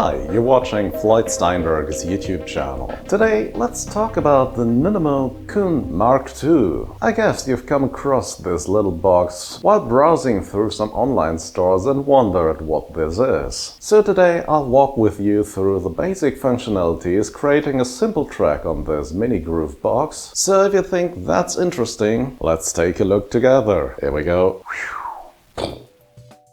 Hi, you're watching Floyd Steinberg's YouTube channel. Today, let's talk about the Nunomo QUN MK2. I guess you've come across this little box while browsing through some online stores and wondered what this is. So today I'll walk with you through the basic functionalities creating a simple track on this mini groovebox. So if you think that's interesting, let's take a look together. Here we go.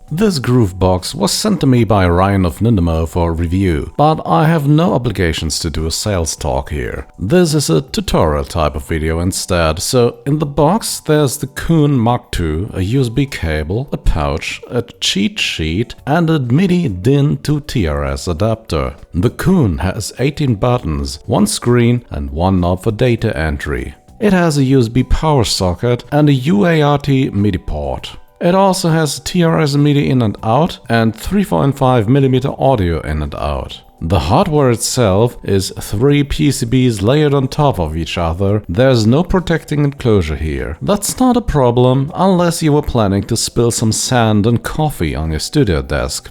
This groovebox was sent to me by Ryan of Nunomo for review, but I have no obligations to do a sales talk here. This is a tutorial type of video instead, so in the box there's the QUN MK2, a USB cable, a pouch, a cheat sheet and a MIDI DIN to TRS adapter. The QUN has 18 buttons, one screen and one knob for data entry. It has a USB power socket and a UART MIDI port. It also has TRS MIDI in and out and 3.5mm audio in and out. The hardware itself is 3 PCBs layered on top of each other. There's no protecting enclosure here. That's not a problem unless you were planning to spill some sand and coffee on your studio desk.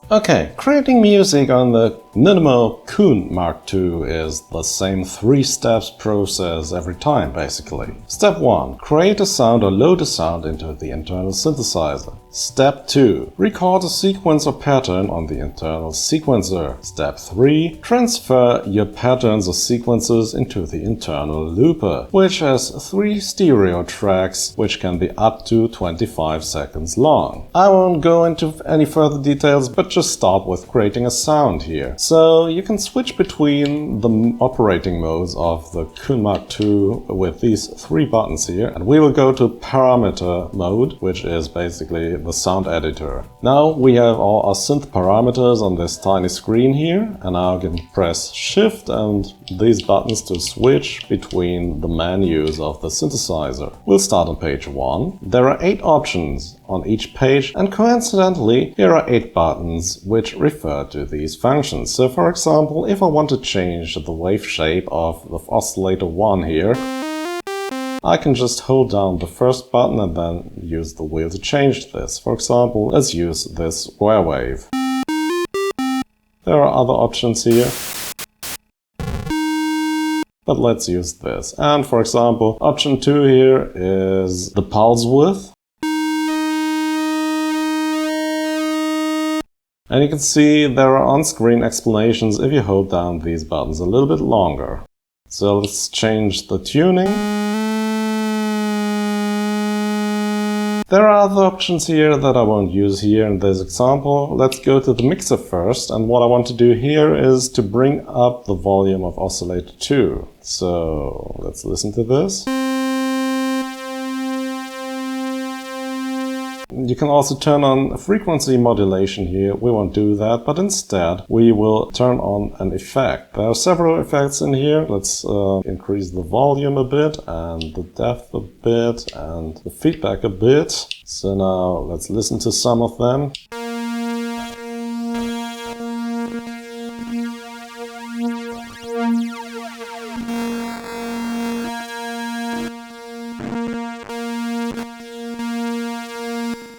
Okay, creating music on the Nunomo QUN MK2 is the same 3 steps process every time, basically. Step 1. Create a sound or load a sound into the internal synthesizer. Step 2. Record a sequence or pattern on the internal sequencer. Step 3. Transfer your patterns or sequences into the internal looper, which has 3 stereo tracks which can be up to 25 seconds long. I won't go into any further details, but just start with creating a sound here. So you can switch between the operating modes of the QUN MK2 with these 3 buttons here, and we will go to parameter mode, which is basically the sound editor. Now we have all our synth parameters on this tiny screen here, and now I can press Shift and these buttons to switch between the menus of the synthesizer. We'll start on page 1. There are 8 options on each page, and coincidentally here are 8 buttons which refer to these functions. So for example, if I want to change the wave shape of the oscillator 1 here, I can just hold down the first button and then use the wheel to change this. For example, let's use this square wave. There are other options here, but let's use this. And for example, option 2 here is the pulse width. And you can see there are on-screen explanations if you hold down these buttons a little bit longer. So let's change the tuning. There are other options here that I won't use here in this example. Let's go to the mixer first, and what I want to do here is to bring up the volume of oscillator 2. So let's listen to this. You can also turn on frequency modulation here. We won't do that, but instead we will turn on an effect. There are several effects in here. Let's increase the volume a bit and the depth a bit and the feedback a bit. So now let's listen to some of them.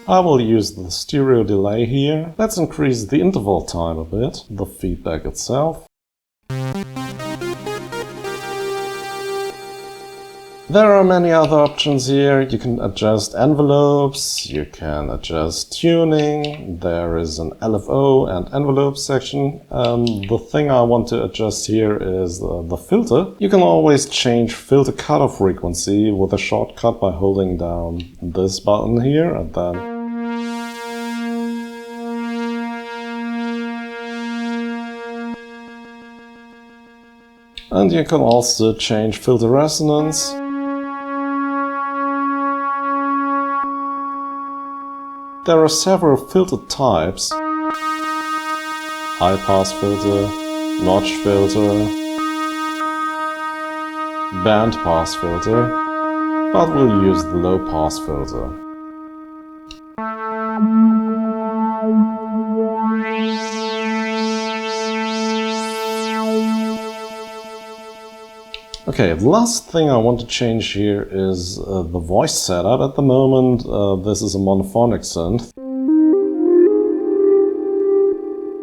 I will use the stereo delay here. Let's increase the interval time a bit, the feedback itself. There are many other options here. You can adjust envelopes, you can adjust tuning, there is an LFO and envelope section. The thing I want to adjust here is the filter. You can always change filter cutoff frequency with a shortcut by holding down this button here and then and you can also change filter resonance. There are several filter types: high pass filter, notch filter, band pass filter, but we'll use the low pass filter. Okay, the last thing I want to change here is the voice setup. At the moment, this is a monophonic synth.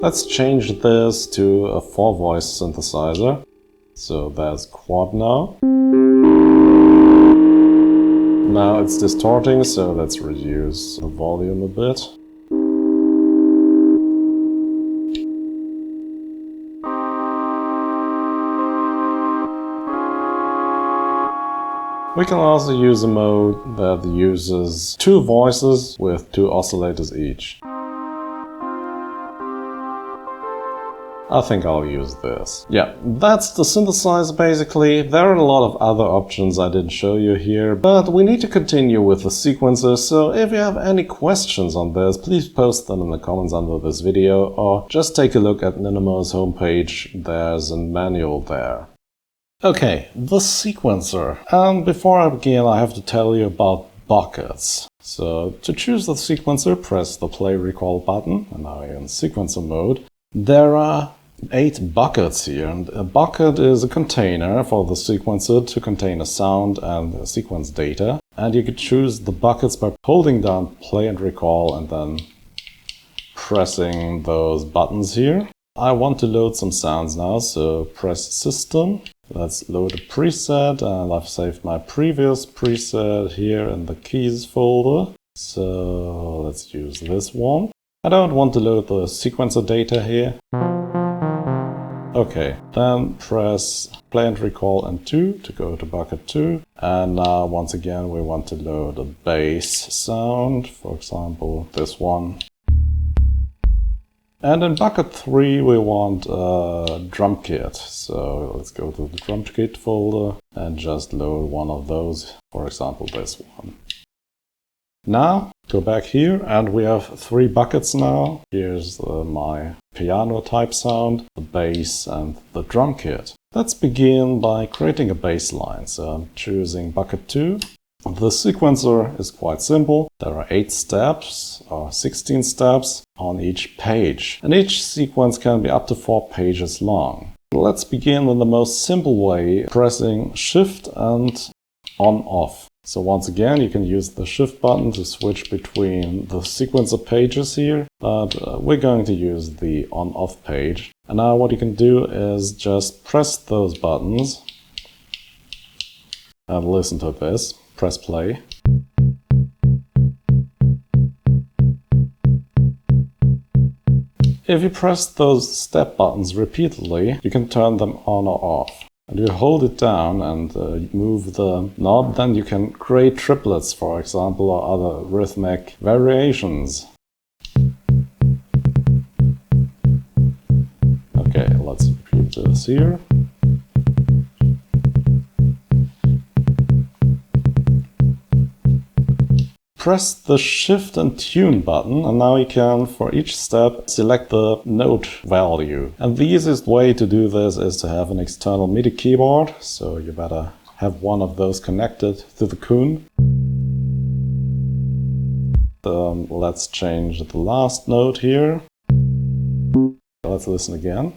Let's change this to a 4-voice synthesizer. So there's quad now. Now it's distorting, so let's reduce the volume a bit. We can also use a mode that uses 2 voices with 2 oscillators each. I think I'll use this. Yeah, that's the synthesizer basically. There are a lot of other options I didn't show you here, but we need to continue with the sequencer, so if you have any questions on this, please post them in the comments under this video, or just take a look at Nunomo's homepage, there's a manual there. Okay, the sequencer. And before I begin, I have to tell you about buckets. So to choose the sequencer, press the play recall button, and now you're in sequencer mode. There are 8 buckets here, and a bucket is a container for the sequencer to contain a sound and sequence data. And you could choose the buckets by holding down play and recall and then pressing those buttons here. I want to load some sounds now, so press system. Let's load a preset, and I've saved my previous preset here in the keys folder. So let's use this one. I don't want to load the sequencer data here. Okay, then press play and recall and 2 to go to bucket 2. And now once again we want to load a bass sound, for example this one. And in bucket 3 we want a drum kit. So let's go to the drum kit folder and just load one of those, for example this one. Now, go back here and we have 3 buckets now. Here's my piano type sound, the bass and the drum kit. Let's begin by creating a bass line. So I'm choosing bucket 2. The sequencer is quite simple. There are 8 steps or 16 steps on each page. And each sequence can be up to 4 pages long. Let's begin in the most simple way, pressing Shift and on-off. So once again, you can use the Shift button to switch between the sequencer pages here, but we're going to use the on-off page. And now what you can do is just press those buttons and listen to this. Press play. If you press those step buttons repeatedly, you can turn them on or off. And you hold it down and move the knob, then you can create triplets, for example, or other rhythmic variations. Okay, let's repeat this here. Press the Shift and Tune button, and now you can, for each step, select the note value. And the easiest way to do this is to have an external MIDI keyboard, so you better have one of those connected to the QUN. Let's change the last note here. Let's listen again.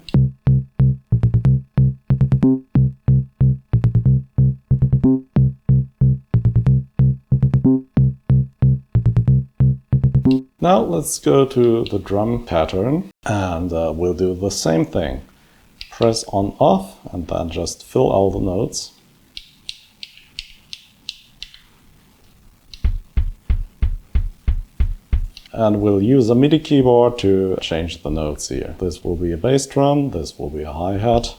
Now let's go to the drum pattern and we'll do the same thing. Press on off and then just fill all the notes. And we'll use a MIDI keyboard to change the notes here. This will be a bass drum, this will be a hi-hat,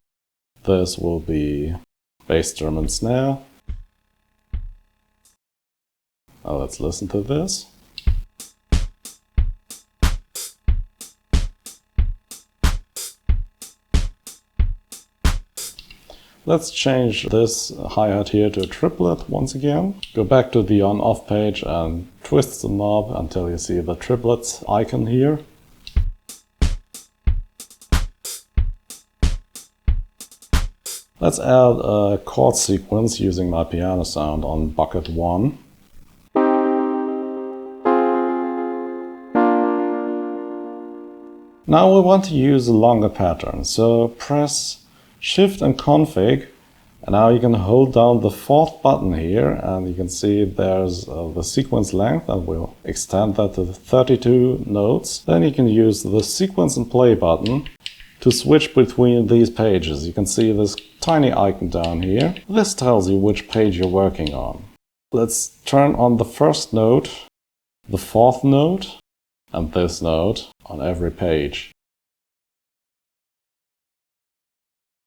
this will be bass drum and snare. Now let's listen to this. Let's change this hi-hat here to a triplet once again. Go back to the on-off page and twist the knob until you see the triplets icon here. Let's add a chord sequence using my piano sound on bucket 1. Now we want to use a longer pattern, so press Shift and Config, And now you can hold down the fourth button here, and you can see there's the sequence length, and we'll extend that to 32 notes. Then you can use the sequence and play button to switch between these pages. You can see this tiny icon down here. This tells you which page you're working on. Let's turn on the first note, the fourth note, and this note on every page.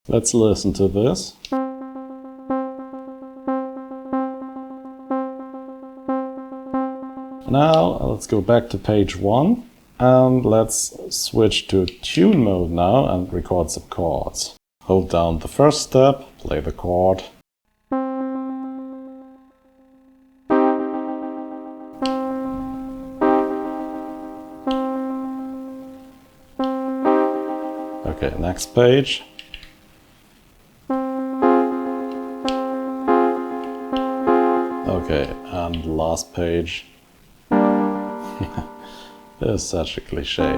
Let's listen to this. Now let's go back to page 1 and let's switch to tune mode now and record some chords. Hold down the first step, play the chord. Okay, next page. Okay, and last page. This is such a cliché.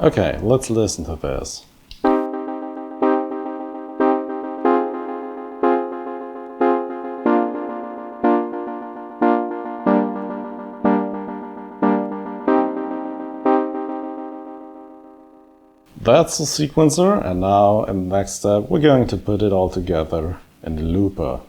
Okay, let's listen to this. That's the sequencer, and now in the next step we're going to put it all together in the looper.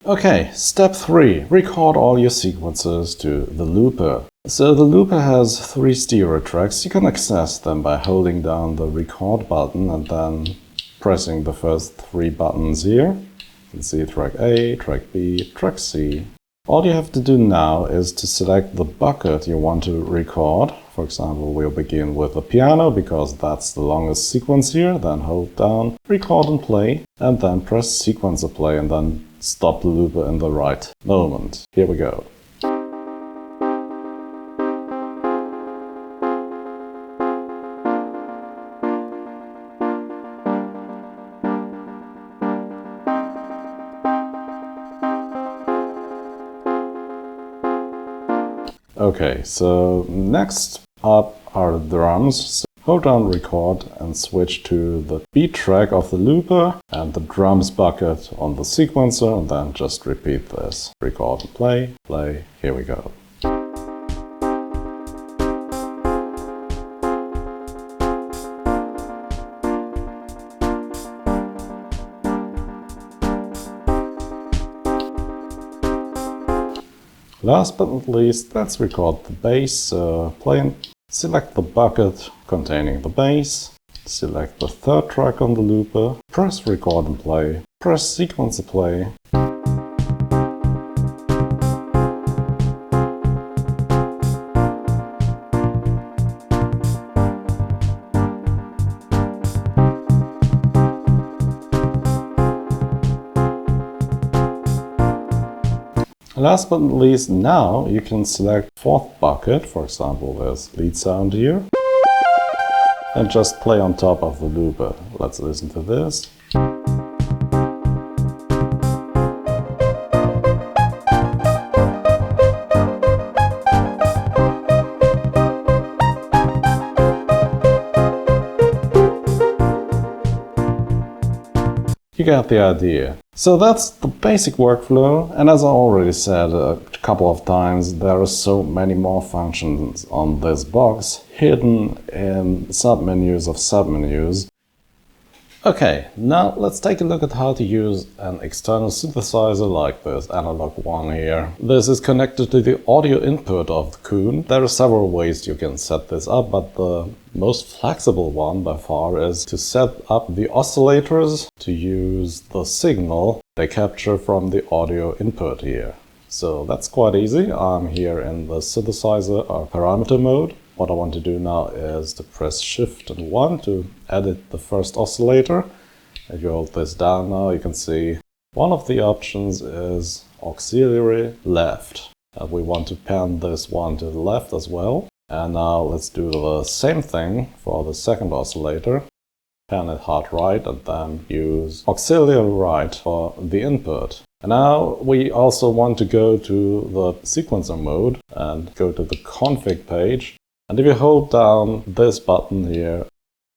Okay, step 3. Record all your sequences to the looper. So the looper has 3 stereo tracks. You can access them by holding down the record button and then pressing the first 3 buttons here. You can see track A, track B, track C. All you have to do now is to select the bucket you want to record. For example, we'll begin with the piano because that's the longest sequence here. Then hold down, record and play, and then press sequencer play and then stop the looper in the right moment. Here we go. Okay, so next up are the drums. So hold down record and switch to the beat track of the looper and the drums bucket on the sequencer, and then just repeat this. Record and play, play, here we go. Last but not least, let's record the bass. Select the bucket containing the bass, select the third track on the looper, press record and play, press sequencer play. Last but not least, now you can select fourth bucket, for example this lead sound here, and just play on top of the looper. Let's listen to this. You get the idea. So that's the basic workflow, and as I already said a couple of times, there are so many more functions on this box, hidden in submenus of submenus. Okay, now let's take a look at how to use an external synthesizer like this analog one here. This is connected to the audio input of the QUN. There are several ways you can set this up, but the most flexible one by far is to set up the oscillators to use the signal they capture from the audio input here. So that's quite easy. I'm here in the synthesizer or parameter mode. What I want to do now is to press Shift and 1 to edit the first oscillator. If you hold this down now, you can see one of the options is auxiliary left. And we want to pan this one to the left as well. And now let's do the same thing for the second oscillator. Pan it hard right and then use auxiliary right for the input. And now we also want to go to the sequencer mode and go to the config page. And if you hold down this button here,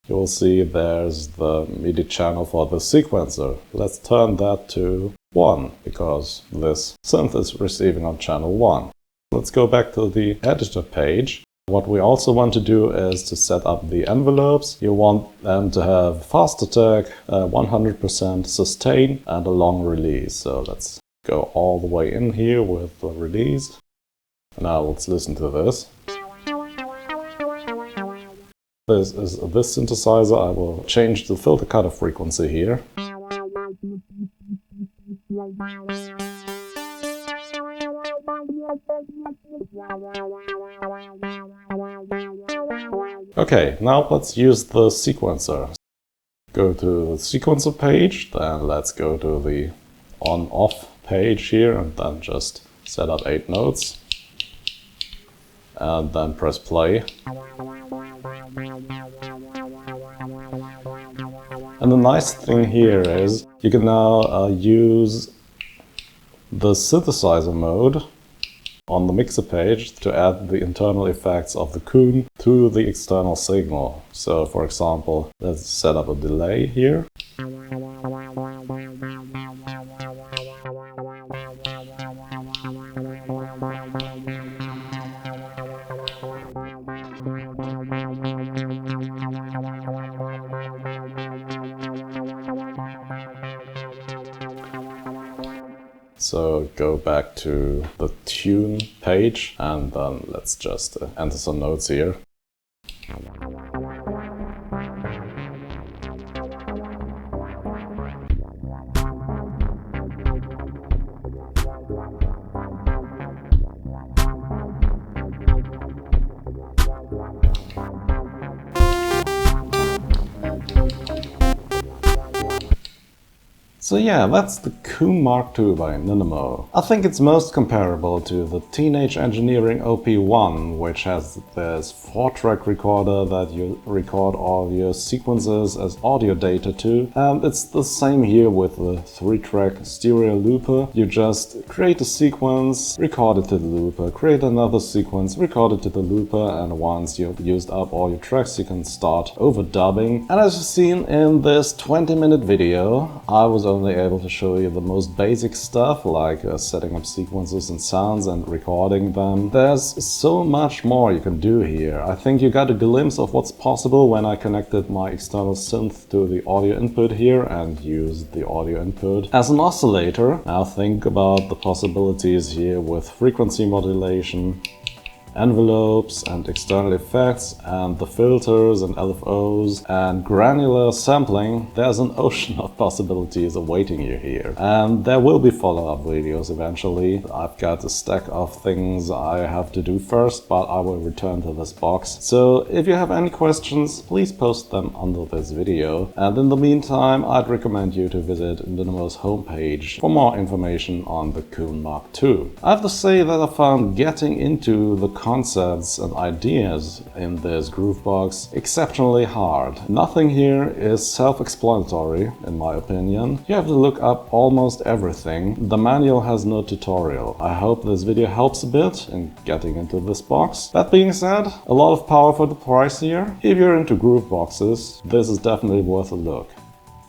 you will see there's the MIDI channel for the sequencer. Let's turn that to 1, because this synth is receiving on channel 1. Let's go back to the editor page. What we also want to do is to set up the envelopes. You want them to have fast attack, 100% sustain, and a long release. So let's go all the way in here with the release. Now let's listen to this. This is this synthesizer. I will change the filter cutoff frequency here. Okay, now let's use the sequencer. Go to the sequencer page, then let's go to the on-off page here and then just set up 8 notes. And then press play. And the nice thing here is you can now use the synthesizer mode on the mixer page to add the internal effects of the QUN to the external signal. So for example, let's set up a delay here. So go back to the tune page and then let's just enter some notes here. So yeah, that's the QUN MK2 by Nunomo. I think it's most comparable to the Teenage Engineering OP1, which has this 4-track recorder that you record all your sequences as audio data to. And it's the same here with the 3-track stereo looper. You just create a sequence, record it to the looper, create another sequence, record it to the looper, and once you've used up all your tracks, you can start overdubbing. And as you've seen in this 20-minute video, I was only able to show you the most basic stuff, like setting up sequences and sounds and recording them. There's so much more you can do here. I think you got a glimpse of what's possible when I connected my external synth to the audio input here and used the audio input as an oscillator. Now think about the possibilities here with frequency modulation, envelopes and external effects and the filters and LFOs and granular sampling. There's an ocean of possibilities awaiting you here. And there will be follow-up videos eventually. I've got a stack of things I have to do first, but I will return to this box. So if you have any questions, please post them under this video. And in the meantime, I'd recommend you to visit Nunomo's homepage for more information on the QUN MK2. I have to say that I found getting into the concepts and ideas in this groovebox exceptionally hard. Nothing here is self-explanatory, in my opinion. You have to look up almost everything. The manual has no tutorial. I hope this video helps a bit in getting into this box. That being said, a lot of power for the price here. If you're into grooveboxes, this is definitely worth a look.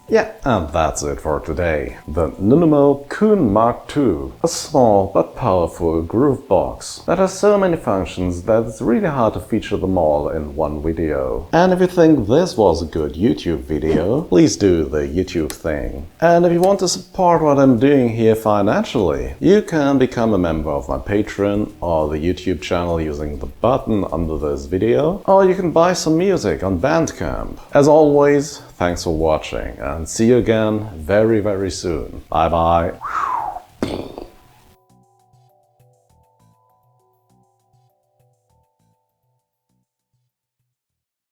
Yeah, and that's it for today. The Nunomo QUN MK2, a small but powerful groove box that has so many functions that it's really hard to feature them all in one video. And if you think this was a good YouTube video, please do the YouTube thing. And if you want to support what I'm doing here financially, you can become a member of my Patreon or the YouTube channel using the button under this video, or you can buy some music on Bandcamp. As always, thanks for watching and see you again very, very soon. Bye bye.